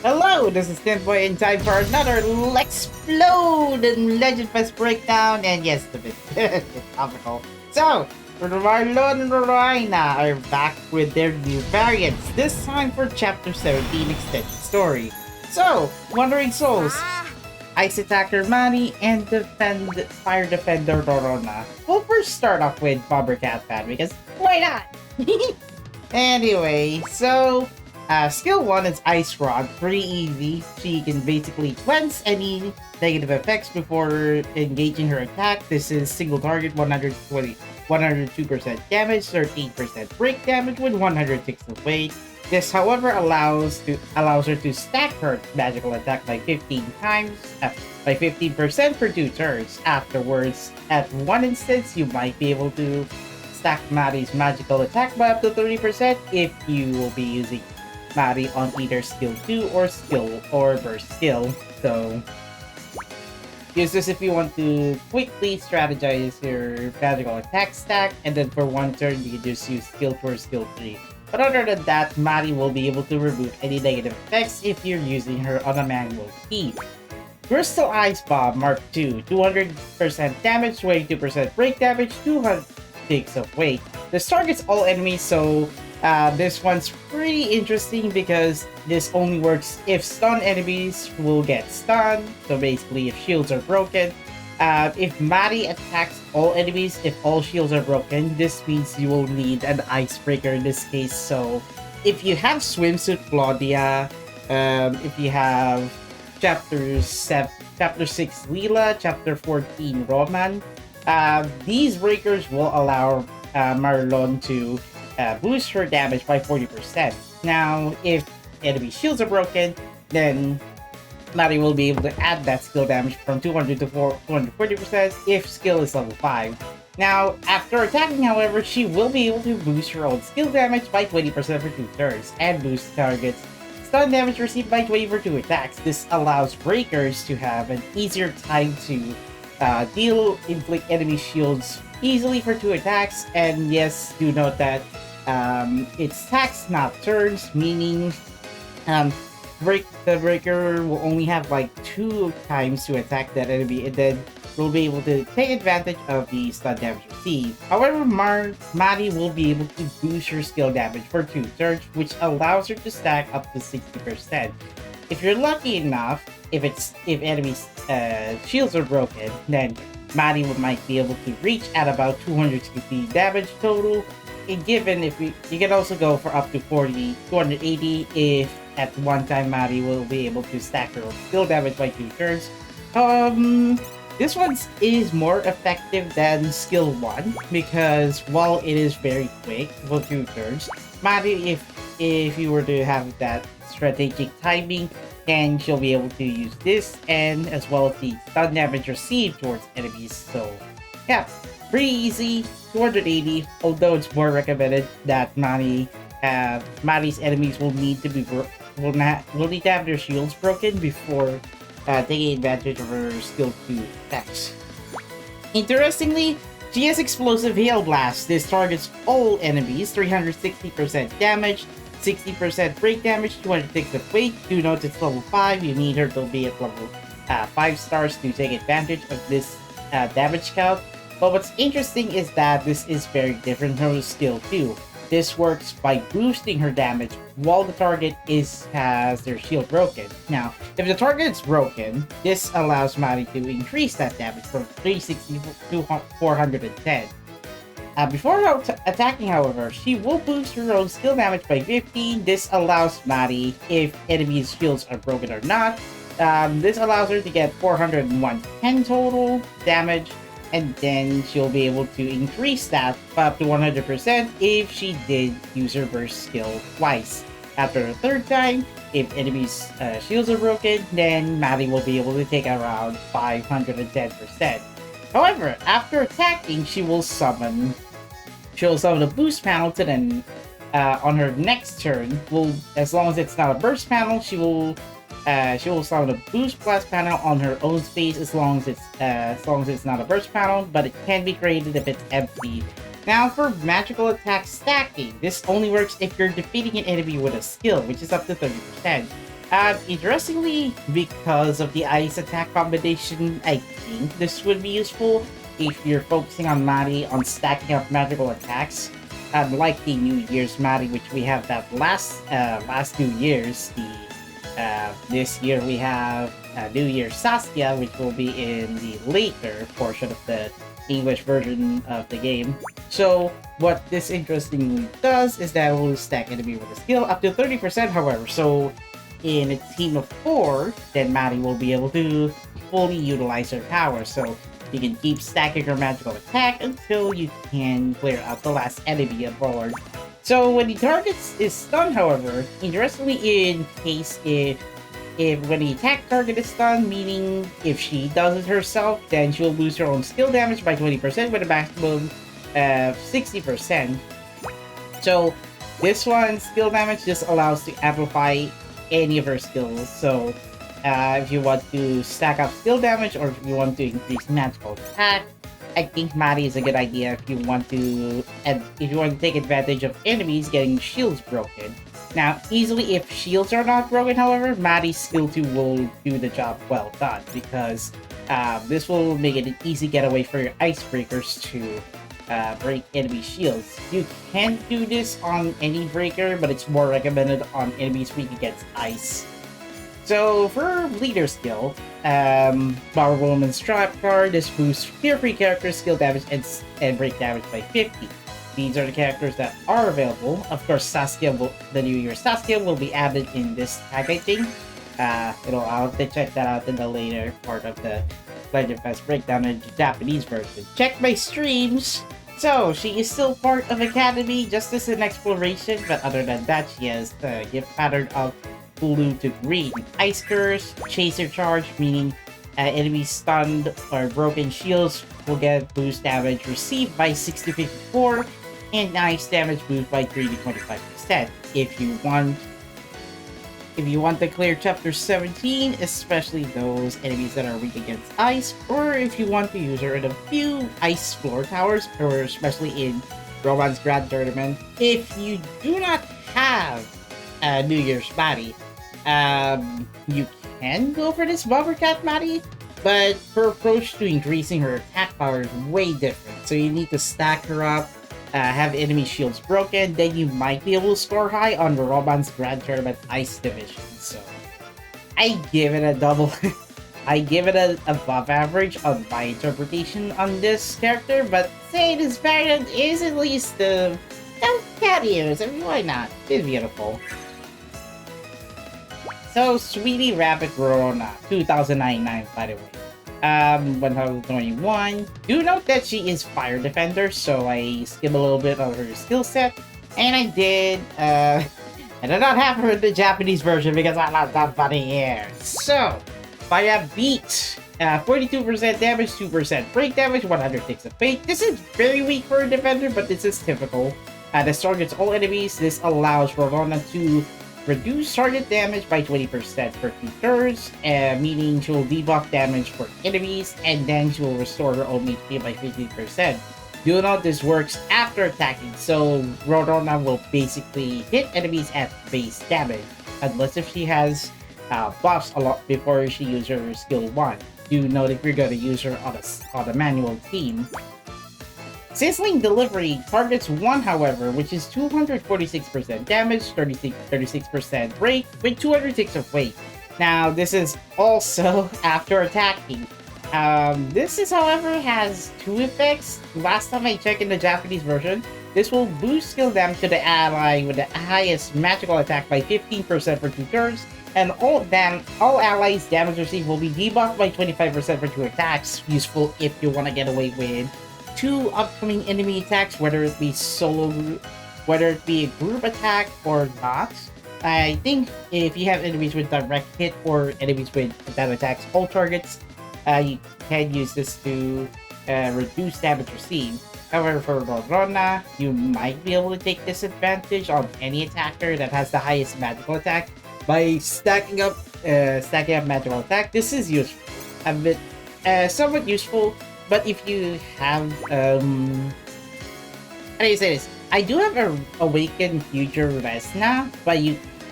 Hello, this is Boy in time for another Explode in Legend Fes Breakdown, and yes, the bit it's topical. So, Marlon and Rorona are back with their new variants, this time for Chapter 17 Extended Story. So, Wandering Souls, Ice Attacker Manny, and Fire Defender Rorona. We'll first start off with Cat Fan, because why not? Anyway, so skill 1 is Ice Rod, pretty easy. She can basically cleanse any negative effects before engaging her attack. This is single target 102% damage, 13% break damage with 106 of weight. This, however, allows her to stack her magical attack by 15 times, by 15% for 2 turns. Afterwards, at one instance, you might be able to stack Maddie's magical attack by up to 30% if you will be using Maddie on either skill 2 or burst skill. So use this if you want to quickly strategize your magical attack stack, and then for one turn you can just use skill 2 or skill 3. But other than that, Maddie will be able to remove any negative effects if you're using her on a manual speed. Crystal Ice Bomb Mark II, 200% damage, 22% break damage, 206 of weight. This targets all enemies, so this one's pretty interesting because this only works if stun enemies will get stunned. So basically, if shields are broken. If Maddie attacks all enemies, if all shields are broken, this means you will need an icebreaker in this case. So if you have Swimsuit Claudia, if you have Chapter 6 Leela, Chapter 14 Roman, these breakers will allow Marlon to boost her damage by 40%. Now, if enemy shields are broken, then Maddie will be able to add that skill damage from 200 to 240% if skill is level 5. Now, after attacking, however, she will be able to boost her own skill damage by 20% for 2 turns, and boost targets stun damage received by 20 for 2 attacks. This allows breakers to have an easier time to inflict enemy shields easily for 2 attacks, and yes, do note that it's attacks, not turns, meaning the breaker will only have like 2 times to attack that enemy, and then will be able to take advantage of the stun damage received. However, Maddie will be able to boost her skill damage for 2 turns, which allows her to stack up to 60%. If you're lucky enough, if enemies' shields are broken, then Maddie might be able to reach at about 260 damage total. And given if you can also go for up to 280 if at one time Maddie will be able to stack her skill damage by 2 turns. This one is more effective than skill 1 because while it is very quick for 2 turns, Maddie, if you were to have that strategic timing, then she'll be able to use this and as well as the stun damage received towards enemies. So yeah, pretty easy. 280, although it's more recommended that Maddie's enemies will need to have their shields broken before taking advantage of her skill 2 attacks. Interestingly, she has Explosive Hail Blast. This targets all enemies, 360% damage, 60% break damage, 206 of weight. Do note it's level 5, you need her to be at level 5 stars to take advantage of this damage count. But what's interesting is that this is very different from skill 2. This works by boosting her damage while the target has their shield broken. Now, if the target is broken, this allows Maddie to increase that damage from 360 to 410. Before attacking, however, she will boost her own skill damage by 15. This allows Maddie, if enemies' shields are broken or not, this allows her to get 410 total damage, and then she'll be able to increase that up to 100% if she did use her burst skill twice. After the 3rd time, if enemies' shields are broken, then Maddie will be able to take around 510%. However, after attacking, she'll summon a boost panel to then on her next turn. As long as it's not a burst panel, she will summon a boost blast panel on her own space as long as it's not a burst panel, but it can be created if it's empty. Now for magical attack stacking, this only works if you're defeating an enemy with a skill, which is up to 30%. Interestingly, because of the ice attack combination, I think this would be useful if you're focusing on Mari on stacking up magical attacks. Unlike the New Year's Mari, which we have that last New Year's, this year we have New Year's Saskia, which will be in the later portion of the English version of the game. So what this interestingly does is that it will stack enemy with a skill up to 30%, however. So in a team of 4, then Maddie will be able to fully utilize her power. So you can keep stacking her magical attack until you can clear out the last enemy on board. So when the target is stunned, however, interestingly, in case if when the attack target is stunned, meaning if she does it herself, then she'll lose her own skill damage by 20% with a maximum of 60%. So this one, skill damage, just allows to amplify any of her skills. So if you want to stack up skill damage or if you want to increase magical attack, I think Maddie is a good idea if you want to take advantage of enemies getting shields broken. Now, easily if shields are not broken, however, Maddie's skill 2 will do the job well done, because this will make it an easy getaway for your icebreakers to break enemy shields. You can do this on any breaker, but it's more recommended on enemies weak against ice. So for leader skill, Power Woman's Trap card, this boosts fear-free characters' skill damage and break damage by 50. These are the characters that are available. Of course, the New Year Saskia will be added in this tag, I think. I'll have to check that out in the later part of the Legend Fes Breakdown in the Japanese version. Check my streams! So, she is still part of Academy, just as an exploration, but other than that, she has the gift pattern of blue to green. Ice Curse, Chaser Charge, meaning enemies stunned or broken shields will get boost damage received by 60-54, and ice damage boost by 3 to 25%. If you want to clear chapter 17, especially those enemies that are weak against ice, or if you want to use her in a few ice floor towers, or especially in Roman's Grand Tournament, if you do not have a New Year's Maddie, you can go for this Bobber Cat Maddie, but her approach to increasing her attack power is way different. So you need to stack her up, have enemy shields broken, then you might be able to score high on Roman's Grand Tournament Ice Division. So I give it a double. I give it an above average on my interpretation on this character, but saying this variant is at least the cat ears. I mean, why not? It's beautiful. So, Sweetie Rabbit Rorona, 2099, by the way. 1021. Do note that she is Fire Defender, so I skip a little bit of her skill set. And I did not have her in the Japanese version because I'm not that funny here. So, Fire Beat, 42% damage, 2% break damage, 100 ticks of fate. This is very weak for a defender, but this is typical. This targets all enemies. This allows Rorona to reduce target damage by 20% for 2 turns, meaning she will debuff damage for enemies, and then she will restore her own HP by 15%. Do note this works after attacking, so Rorona will basically hit enemies at base damage, unless if she has buffs a lot before she uses her skill 1. Do note if you're going to use her on a manual team. Sizzling Delivery targets 1, however, which is 246% damage, 36% break, with 200 ticks of weight. Now, this is also after attacking. This however, has 2 effects. Last time I checked in the Japanese version, this will boost skill damage to the ally with the highest magical attack by 15% for 2 turns, and all allies damage received will be debuffed by 25% for 2 attacks, useful if you want to get away with 2 upcoming enemy attacks, whether it be a group attack or not. I think if you have enemies with direct hit or enemies with that attacks all targets, you can use this to reduce damage received. However, for Rorona, you might be able to take disadvantage on any attacker that has the highest magical attack by stacking up magical attack. This is useful, a bit somewhat useful. But if you have, how do you say this? I do have a Awakened Future Resna, but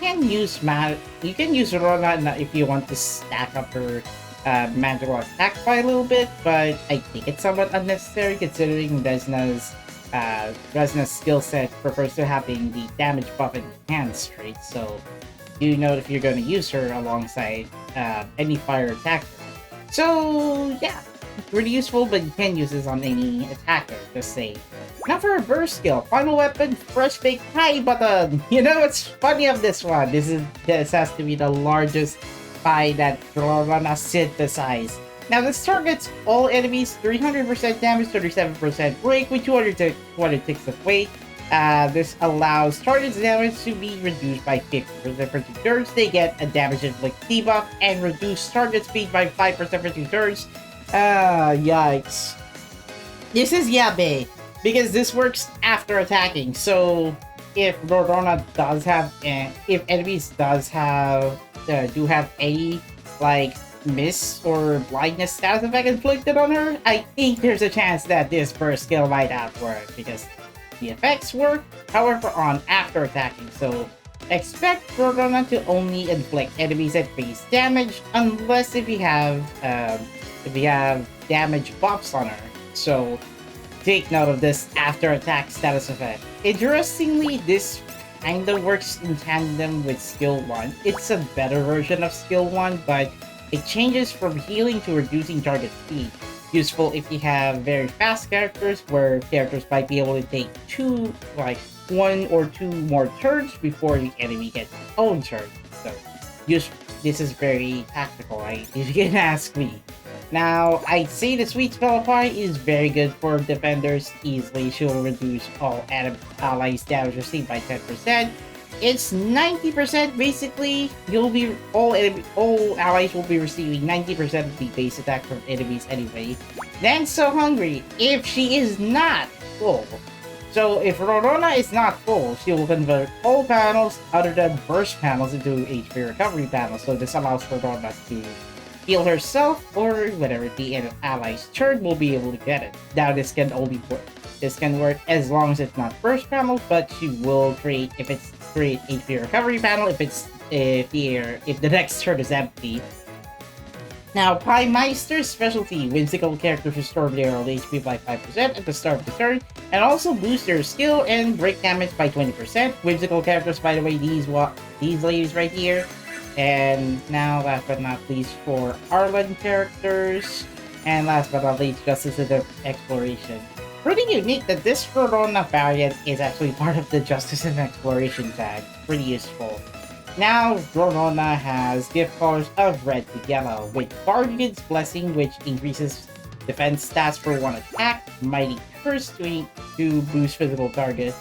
you can use Rorona if you want to stack up her magical attack by a little bit, but I think it's somewhat unnecessary considering Resna's skill set prefers to having the damage buff enhanced, right? So you know if you're going to use her alongside any fire attacker. So yeah, pretty useful, but you can use this on any attacker, just say. Now for a burst skill, final weapon, fresh baked pie button. You know what's funny of this one? This has to be the largest pie that Rorona synthesized. Now this targets all enemies, 300% damage, 37% break with 200 ticks of weight. This allows target's damage to be reduced by 50% for 2 turns. They get a damage inflict debuff and reduce target speed by 5% for 2 turns. Yikes. This is yabe, because this works after attacking. So if Rorona does have, if enemies do have any like miss or blindness status effect inflicted on her, I think there's a chance that this burst skill might not work because the effects work, however, on after attacking. So expect Rorona to only inflict enemies at base damage unless if you have damage buffs on her. So take note of this after attack status effect. Interestingly, this kinda works in tandem with skill 1. It's a better version of skill 1, but it changes from healing to reducing target speed. Useful if you have very fast characters, where characters might be able to take 1 or 2 more turns before the enemy gets its own turn. So this is very tactical, right? If you can ask me. Now, I'd say the Sweet Spell Pie is very good for defenders. Easily, she will reduce all allies damage received by 10%. It's 90% basically. All allies will be receiving 90% of the base attack from enemies anyway. Then So Hungry, if she is not full. So if Rorona is not full, she will convert all panels other than burst panels into HP recovery panels. So this allows Rorona to heal herself, or whenever the ally's turn will be able to get it. Now this can work as long as it's not burst panel, but she will create HP recovery panel if the next turn is empty. Now, Pie Meister's specialty: whimsical characters restore their own HP by 5% at the start of the turn, and also boost their skill and break damage by 20%. Whimsical characters, by the way, these ladies right here. And now, last but not least, for Arlen characters. And last but not least, Justice of the Exploration. Pretty unique that this Rorona variant is actually part of the Justice and Exploration tag. Pretty useful. Now, Rorona has gift colors of red to yellow, with Guardian's Blessing, which increases defense stats for 1 attack, Mighty Curse to boost physical target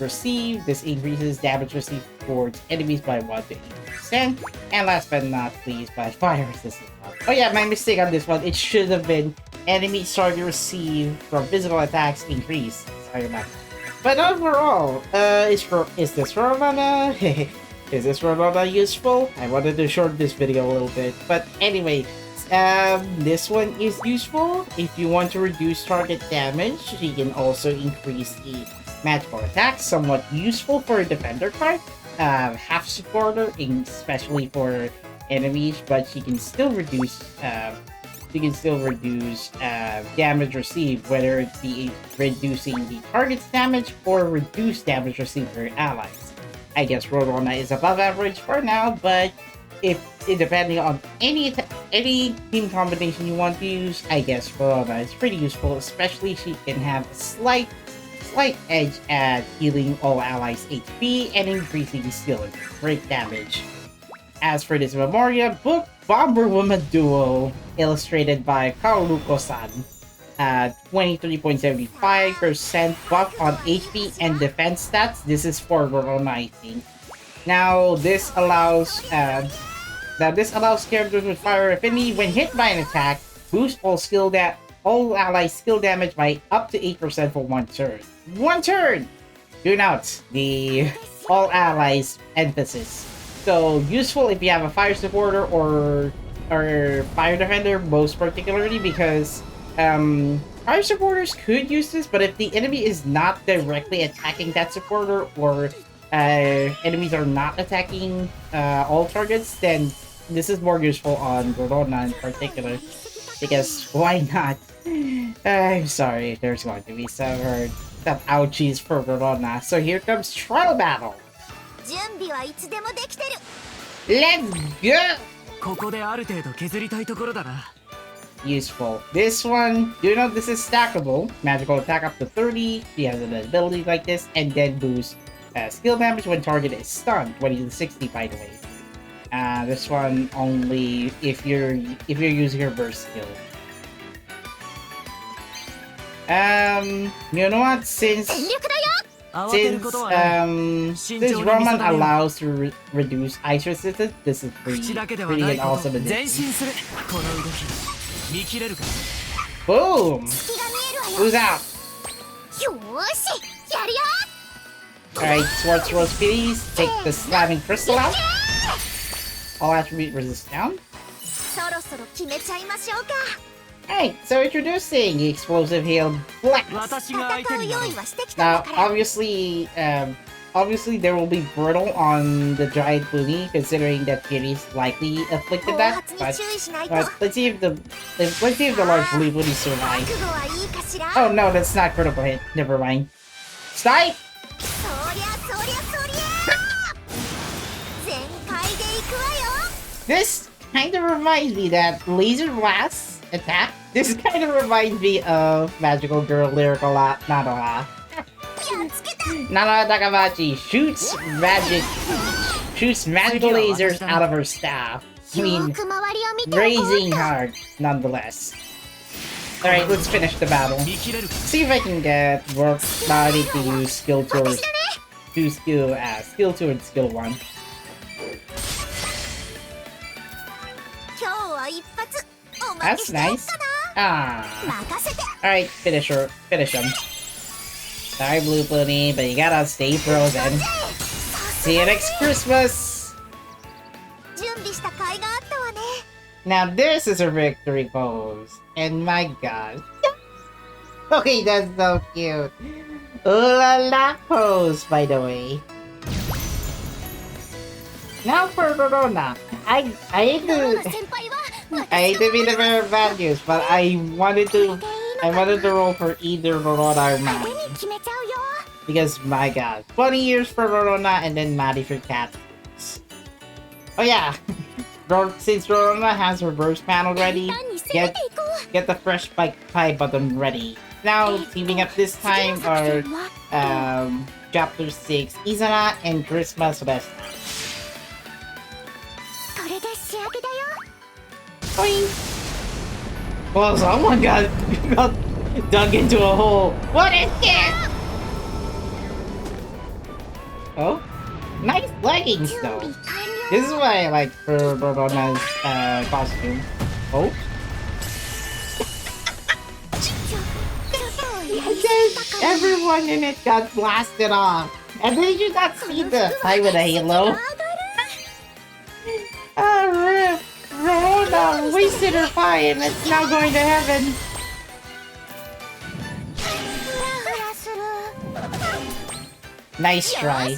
received. This increases damage received towards enemies by 1 to 8%. And last but not least, by fire resistance. Oh yeah, my mistake on this one. It should have been enemies target received from physical attacks increase. Sorry about that. But overall, is this Rorona? Is this Rorona useful? I wanted to shorten this video a little bit. But anyway, this one is useful. If you want to reduce target damage, you can also increase the magical attack. Somewhat useful for a defender card. Half supporter, especially for enemies, but she can still reduce damage received, whether it be reducing the target's damage or reduce damage received for your allies. I guess Rorona is above average for now, but depending on any team combination you want to use, I guess Rorona is pretty useful. Especially she can have a slight edge at healing all allies HP and increasing skill and break damage. As for this Memoria book, Bomber Woman Duo, illustrated by Kaoruko-san, 23.75% buff on HP and defense stats. This is for Rorona, I think. Now this allows characters with fire affinity, when hit by an attack, boost all allies skill damage by up to 8% for 1 turn. 1 turn! Do note the all allies emphasis. So useful if you have a fire supporter or fire defender, most particularly, because fire supporters could use this, but if the enemy is not directly attacking that supporter, or enemies are not attacking all targets, then this is more useful on Rorona in particular. Because why not? I'm sorry, there's going to be some ouchies for Rorona. So here comes Trial Battle. Let's go! Useful. This one, you know this is stackable. Magical attack up to 30. She has an ability like this, and then boost skill damage when target is stunned. 20 to 60, by the way. This one only if you're using your burst skill. You know what? Since Roman allows to reduce ice resistance, this is pretty an awesome addition. Boom! Who's out? Alright, Swartz Rose please take the slamming crystal out. All attribute resist down. Alright, so introducing the explosive hail Blast. Now, obviously there will be brittle on the giant boomy, considering that Fury's likely afflicted that. But let's see if the large blue booty survives. Oh no, that's not critical hit. Never mind. Strike. This kind of reminds me that laser blast attack. This kind of reminds me of Magical Girl Lyrical Nanoha. Nanoha Takamachi shoots magical lasers out of her staff. I mean, raising hard, nonetheless. Alright, let's finish the battle. See if I can get Work Body to use skill towards skill 2 and skill 1. That's nice. Alright, finish him. Sorry, Blue Bunny, but you gotta stay frozen. See you next Christmas! Now this is her victory pose. And my god. Okay, that's so cute. Ooh la la pose, by the way. Now for Rorona. I hate to be the bearer of bad news, but I wanted to roll for either Rorona or Maddie. Because my god, 20 years for Rorona and then Maddie for Cat. Oh yeah, since Rorona has her burst panel ready, get the fresh pie button ready. Now teaming up this time are Chapter 6 Izana and Christmas Best. Well, someone got dug into a hole. What is this? Oh, nice leggings though. This is what I like for Rorona's costume. Oh. Everyone in it got blasted off. And then you got see the fight with a halo. RIP! Rorona wasted her pie and it's now going to heaven. Nice try.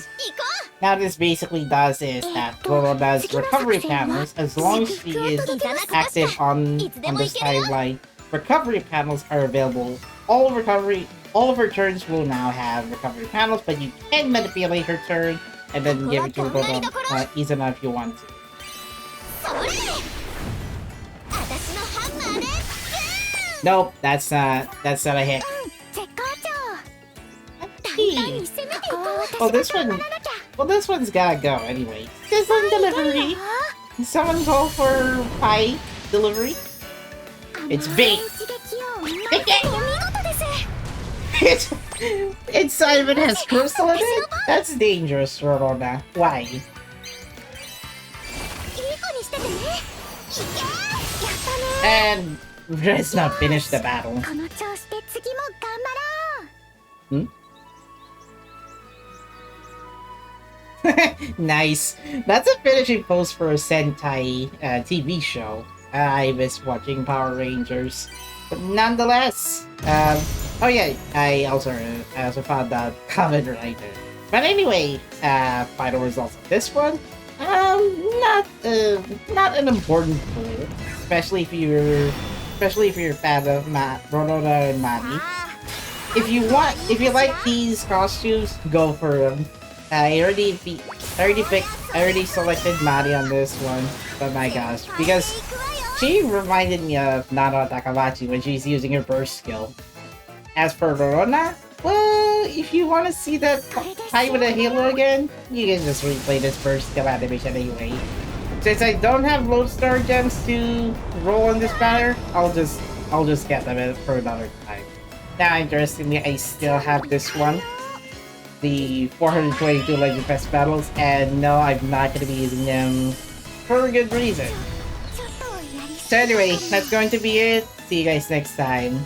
Now this basically does is that Rorona's recovery panels, as long as she is active on this timeline, recovery panels are available. All of her turns will now have recovery panels, but you can manipulate her turn and then give it to Izana if you want to. Nope, that's not a hit. Well, this one's gotta go anyway. Sizzling delivery. Someone call for pie delivery. It's big. Inside of it has crystal in it? That's dangerous, Rorona. Why? And let's not finish the battle. Hmm? Nice. That's a finishing pose for a Sentai TV show. I miss watching Power Rangers. But nonetheless, oh yeah, I also found that comment right there. But anyway, final results of this one. Not an important pull, especially if you're a fan of Rorona and Mari. If you like these costumes, go for them. I already selected Mari on this one. Oh my gosh, because she reminded me of Nano Takamachi when she's using her burst skill. As for Rorona, well, if you want to see that fight with a halo again, you can just replay this burst skill animation anyway. Since I don't have lodestar gems to roll on this banner, I'll just get them for another time. Now, interestingly, I still have this one, the 422 Legend Fes battles, and no, I'm not going to be using them for a good reason. So anyway, that's going to be it. See you guys next time.